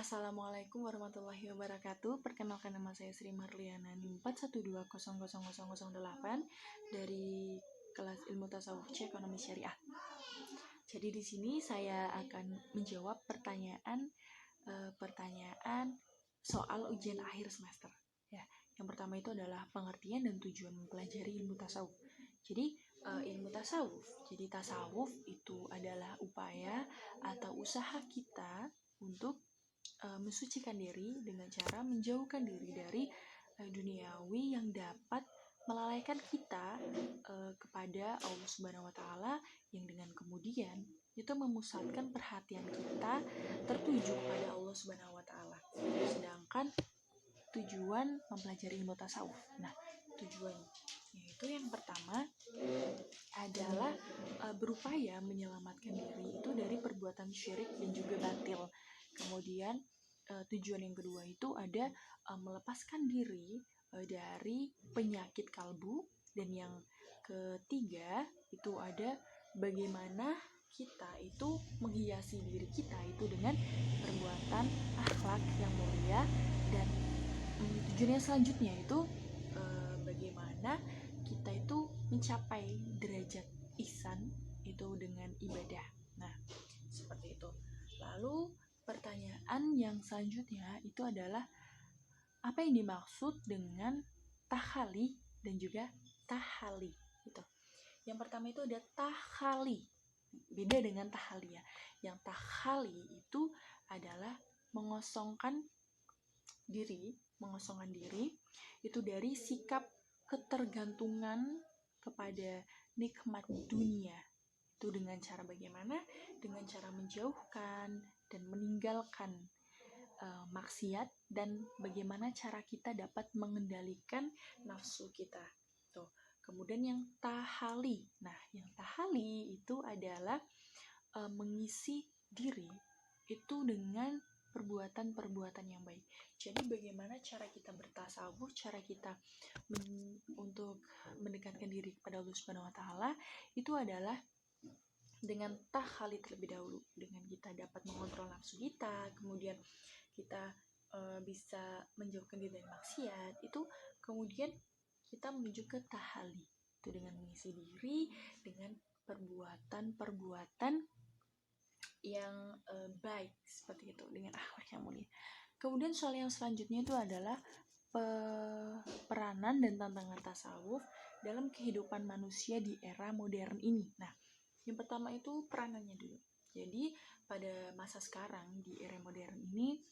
Assalamualaikum warahmatullahi wabarakatuh. Perkenalkan, nama saya Sri Marliana 4120008 dari kelas Ilmu Tasawuf C Ekonomi Syariah. Jadi di sini saya akan menjawab pertanyaan soal ujian akhir semester. Ya, yang pertama itu adalah pengertian dan tujuan mempelajari ilmu tasawuf. Jadi ilmu tasawuf. Jadi tasawuf itu adalah upaya atau usaha kita untuk mensucikan diri dengan cara menjauhkan diri dari duniawi yang dapat melalaikan kita kepada Allah Subhanahu wa Ta'ala, yang dengan kemudian itu memusatkan perhatian kita tertuju kepada Allah Subhanahu wa Ta'ala. Sedangkan tujuan mempelajari ilmu tasawuf, nah tujuannya yaitu yang pertama adalah berupaya menyelamatkan diri itu dari perbuatan syirik dan juga batil. Kemudian tujuan yang kedua itu ada melepaskan diri dari penyakit kalbu, dan yang ketiga itu ada bagaimana kita itu menghiasi diri kita itu dengan perbuatan akhlak yang mulia. Dan tujuan yang selanjutnya itu bagaimana kita itu mencapai derajat ihsan itu dengan ibadah. Nah, seperti itu. Lalu pertanyaan yang selanjutnya itu adalah apa yang dimaksud dengan takhali dan juga tahali gitu. Yang pertama itu ada takhali. Beda dengan tahali ya. Yang takhali itu adalah mengosongkan diri itu dari sikap ketergantungan kepada nikmat dunia. Itu dengan cara bagaimana? Dengan cara menjauhkan dan meninggalkan maksiat, dan bagaimana cara kita dapat mengendalikan nafsu kita. Tuh. Kemudian yang tahali. Nah, yang tahali itu adalah mengisi diri itu dengan perbuatan-perbuatan yang baik. Jadi bagaimana cara kita bertasawuf, cara kita untuk mendekatkan diri kepada Allah Subhanahu wa Ta'ala itu adalah dengan tahali terlebih dahulu, dengan kita dapat mengontrol nafsu kita, kemudian kita bisa menjauhkan diri dari maksiat, itu kemudian kita menuju ke tahali, itu dengan mengisi diri dengan perbuatan-perbuatan yang baik seperti itu, dengan akhlak yang mulia. Kemudian soal yang selanjutnya itu adalah peranan dan tantangan tasawuf dalam kehidupan manusia di era modern ini. Nah, yang pertama itu peranannya dulu. Jadi pada masa sekarang di era modern ini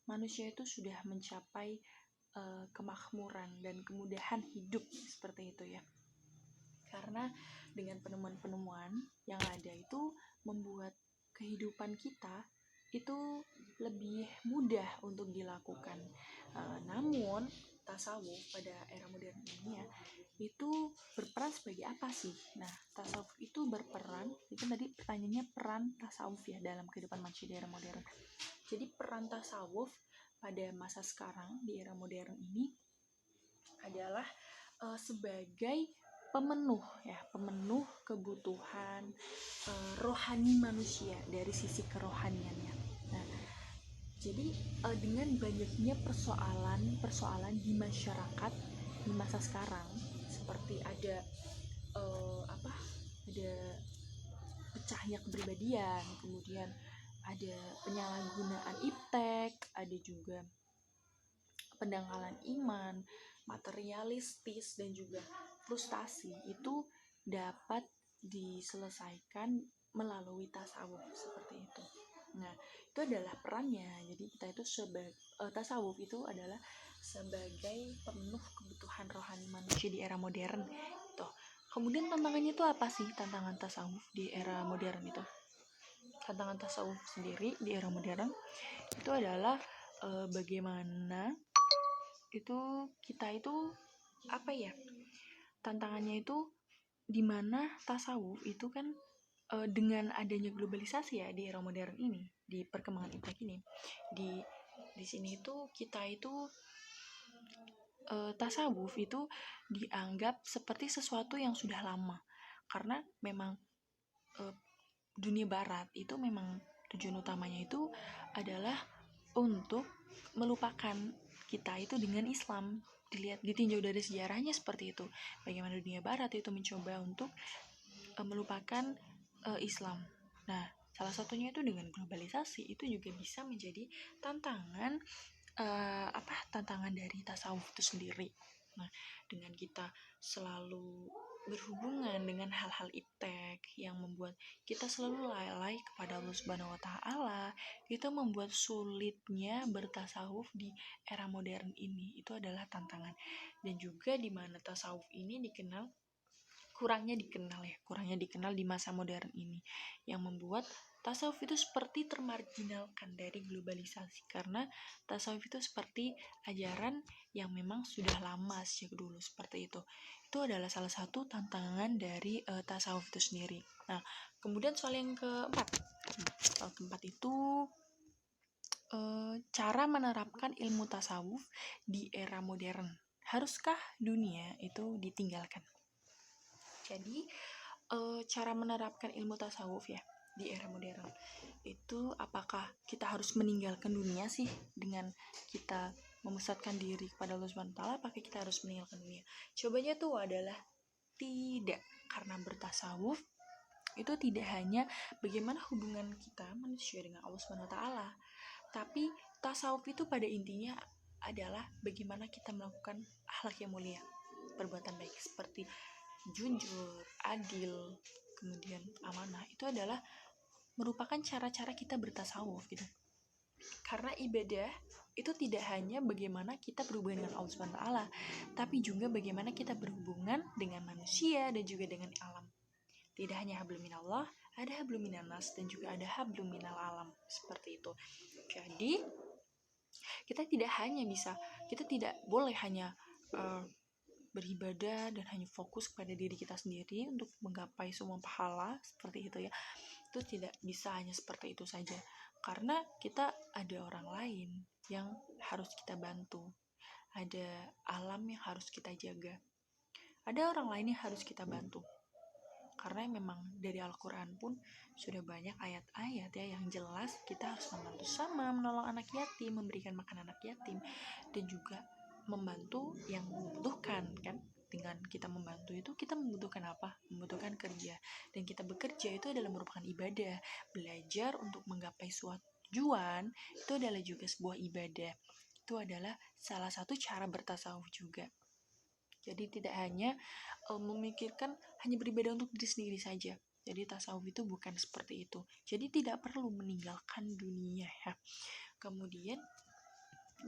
manusia itu sudah mencapai kemakmuran dan kemudahan hidup seperti itu ya. Karena dengan penemuan-penemuan yang ada itu membuat kehidupan kita itu lebih mudah untuk dilakukan. Namun tasawuf pada era modern ini ya, itu berperan sebagai apa sih? Nah, tasawuf itu berperan, itu tadi pertanyaannya peran tasawuf ya dalam kehidupan manusia di era modern. Jadi peran tasawuf pada masa sekarang di era modern ini adalah sebagai pemenuh kebutuhan rohani manusia dari sisi kerohaniannya. Nah, jadi dengan banyaknya persoalan di masyarakat di masa sekarang, seperti ada pecahnya kepribadian, kemudian ada penyalahgunaan iptek, ada juga pendangkalan iman, materialistis, dan juga frustasi, itu dapat diselesaikan melalui tasawuf seperti itu. Nah, itu adalah perannya. Jadi kita itu tasawuf itu adalah sebagai pemenuh kebutuhan rohani manusia di era modern. Tuh. Kemudian tantangannya itu apa sih? Tantangan tasawuf di era modern itu. Tantangan tasawuf sendiri di era modern itu adalah bagaimana itu kita itu tantangannya itu dimana tasawuf itu kan dengan adanya globalisasi ya di era modern ini, di perkembangan iptek ini, di sini itu kita itu tasawuf itu dianggap seperti sesuatu yang sudah lama, karena memang dunia barat itu memang tujuan utamanya itu adalah untuk melupakan kita itu dengan Islam. Ditinjau dari sejarahnya seperti itu, bagaimana dunia barat itu mencoba untuk melupakan Islam. Nah, salah satunya itu dengan globalisasi, itu juga bisa menjadi tantangan tantangan dari tasawuf itu sendiri. Nah, dengan kita selalu berhubungan dengan hal-hal iptek yang membuat kita selalu lalai kepada Allah Subhanahu wa taala, itu membuat sulitnya bertasawuf di era modern ini. Itu adalah tantangan. Dan juga di mana tasawuf ini kurangnya dikenal di masa modern ini, yang membuat tasawuf itu seperti termarginalkan dari globalisasi, karena tasawuf itu seperti ajaran yang memang sudah lama sejak dulu seperti itu. Itu adalah salah satu tantangan dari tasawuf itu sendiri. Nah, kemudian soal yang keempat. Soal keempat itu cara menerapkan ilmu tasawuf di era modern. Haruskah dunia itu ditinggalkan? Jadi cara menerapkan ilmu tasawuf ya di era modern itu, apakah kita harus meninggalkan dunia sih dengan kita memusatkan diri kepada Allah Subhanahu wa taala? Apakah kita harus meninggalkan dunia? Jawabannya tuh adalah tidak, karena bertasawuf itu tidak hanya bagaimana hubungan kita manusia dengan Allah Subhanahu wa taala, tapi tasawuf itu pada intinya adalah bagaimana kita melakukan akhlak yang mulia, perbuatan baik seperti jujur, adil, kemudian amanah. Itu adalah merupakan cara-cara kita bertasawuf gitu. Karena ibadah itu tidak hanya bagaimana kita berhubungan dengan Allah Subhanahu wa taala, tapi juga bagaimana kita berhubungan dengan manusia dan juga dengan alam. Tidak hanya hablum minallah, ada hablum minannas dan juga ada hablum minal alam, seperti itu. Jadi kita tidak boleh hanya beribadah dan hanya fokus kepada diri kita sendiri untuk menggapai semua pahala seperti itu ya. Itu tidak bisa hanya seperti itu saja, karena kita ada orang lain yang harus kita bantu, ada alam yang harus kita jaga, ada orang lain yang harus kita bantu. Karena memang dari Al-Quran pun sudah banyak ayat-ayat ya yang jelas kita harus membantu sama, menolong anak yatim, memberikan makan anak yatim, dan juga membantu yang membutuhkan kan. Dengan kita membantu itu kita membutuhkan apa? Membutuhkan kerja. Dan kita bekerja itu adalah merupakan ibadah. Belajar untuk menggapai suatu tujuan itu adalah juga sebuah ibadah. Itu adalah salah satu cara bertasawuf juga. Jadi tidak hanya memikirkan hanya beribadah untuk diri sendiri saja. Jadi tasawuf itu bukan seperti itu. Jadi tidak perlu meninggalkan dunia ya. Kemudian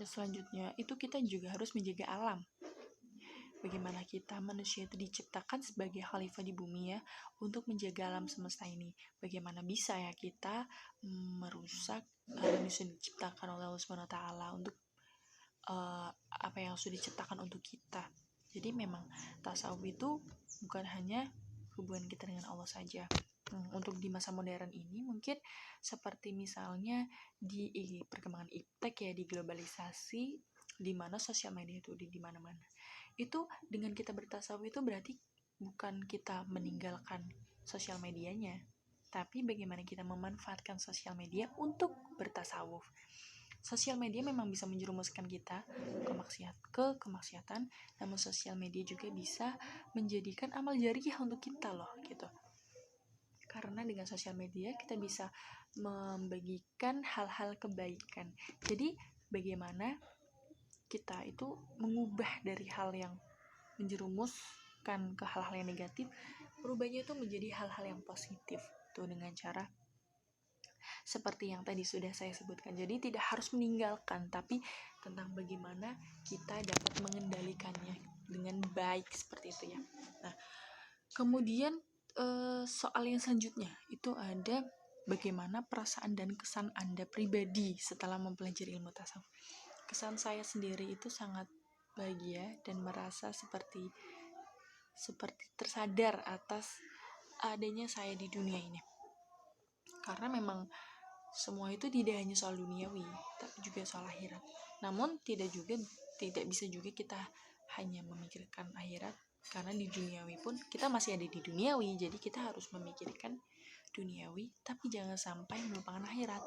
selanjutnya itu kita juga harus menjaga alam. Bagaimana kita manusia itu diciptakan sebagai khalifah di bumi ya, untuk menjaga alam semesta ini. Bagaimana bisa ya kita merusak alam yang sudah diciptakan oleh Allah Subhanahu wa taala untuk apa yang sudah diciptakan untuk kita. Jadi memang tasawuf itu bukan hanya hubungan kita dengan Allah saja. Untuk di masa modern ini mungkin seperti misalnya di perkembangan iptek ya, di globalisasi, di mana sosial media itu di mana-mana. Itu dengan kita bertasawuf itu berarti bukan kita meninggalkan sosial medianya, tapi bagaimana kita memanfaatkan sosial media untuk bertasawuf. Sosial media memang bisa menjerumuskan kita ke kemaksiatan, namun sosial media juga bisa menjadikan amal jariah untuk kita loh gitu. Karena dengan sosial media kita bisa membagikan hal-hal kebaikan. Jadi bagaimana kita itu mengubah dari hal yang menjerumuskan ke hal-hal yang negatif, merubahnya itu menjadi hal-hal yang positif tuh dengan cara seperti yang tadi sudah saya sebutkan. Jadi tidak harus meninggalkan, tapi tentang bagaimana kita dapat mengendalikannya dengan baik seperti itu ya. Nah, kemudian soal yang selanjutnya itu ada bagaimana perasaan dan kesan Anda pribadi setelah mempelajari ilmu tasawuf. Kesan saya sendiri itu sangat bahagia dan merasa seperti tersadar atas adanya saya di dunia ini. Karena memang semua itu tidak hanya soal duniawi, tapi juga soal akhirat. Namun tidak bisa juga kita hanya memikirkan akhirat, karena di duniawi pun kita masih ada di duniawi. Jadi kita harus memikirkan duniawi, tapi jangan sampai melupakan akhirat.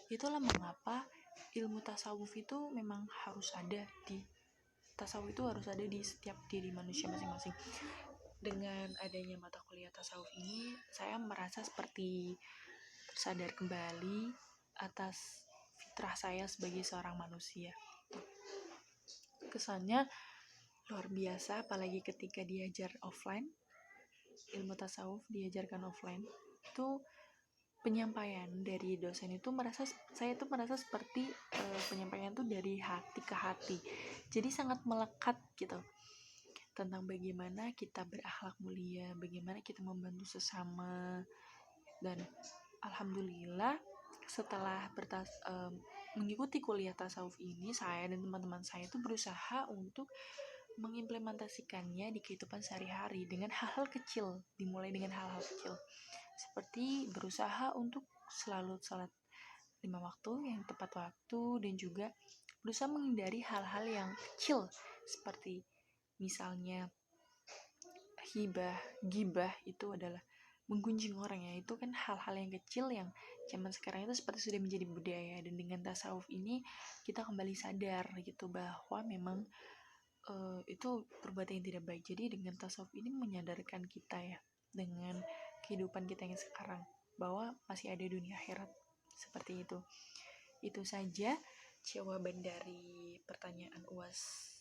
Itulah mengapa ilmu tasawuf itu memang harus ada di tasawuf itu harus ada di setiap diri manusia masing-masing. Dengan adanya mata kuliah tasawuf ini, saya merasa seperti tersadar kembali atas fitrah saya sebagai seorang manusia. Kesannya luar biasa, apalagi ketika diajar offline, ilmu tasawuf diajarkan offline, itu penyampaian dari dosen itu saya itu merasa seperti penyampaian itu dari hati ke hati, jadi sangat melekat gitu, tentang bagaimana kita berakhlak mulia, bagaimana kita membantu sesama. Dan alhamdulillah setelah mengikuti kuliah tasawuf ini, saya dan teman-teman saya itu berusaha untuk mengimplementasikannya di kehidupan sehari-hari dengan hal-hal kecil, dimulai dengan hal-hal kecil seperti berusaha untuk selalu salat 5 waktu yang tepat waktu, dan juga berusaha menghindari hal-hal yang kecil seperti misalnya gibah itu adalah menggunjing orang, ya itu kan hal-hal yang kecil yang zaman sekarang itu seperti sudah menjadi budaya. Dan dengan tasawuf ini kita kembali sadar gitu bahwa memang itu perbuatan yang tidak baik. Jadi dengan tasawuf ini menyadarkan kita ya, dengan kehidupan kita yang sekarang, bahwa masih ada dunia akhirat. Seperti itu. Itu saja jawaban dari pertanyaan UAS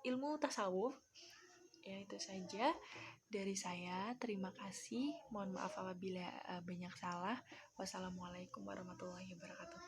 ilmu tasawuf. Ya, itu saja dari saya. Terima kasih. Mohon maaf apabila banyak salah. Wassalamualaikum warahmatullahi wabarakatuh.